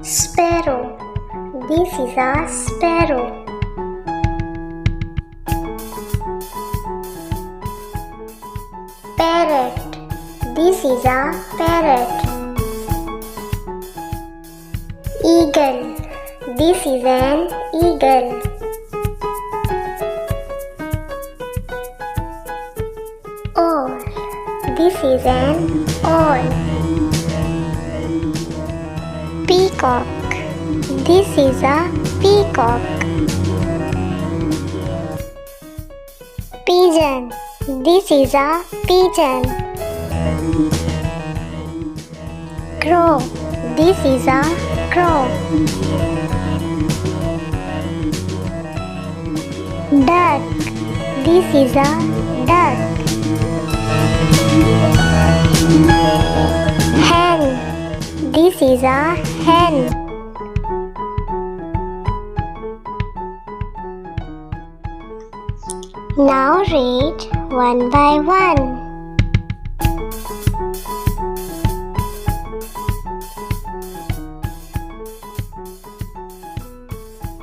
Sparrow. This is a sparrow. Parrot. This is a parrot. Eagle. This is an eagle. Owl. This is an owl. Peacock. This is a peacock. Pigeon. This is a pigeon. Crow. This is a crow. Duck. This is a duck. Hen. This is a hen. Now read one by one.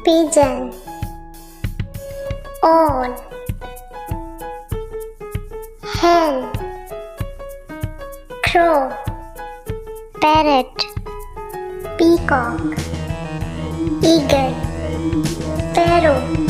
Pigeon. Owl. Hen. Crow. Parrot. Peacock. Eagle. Sparrow.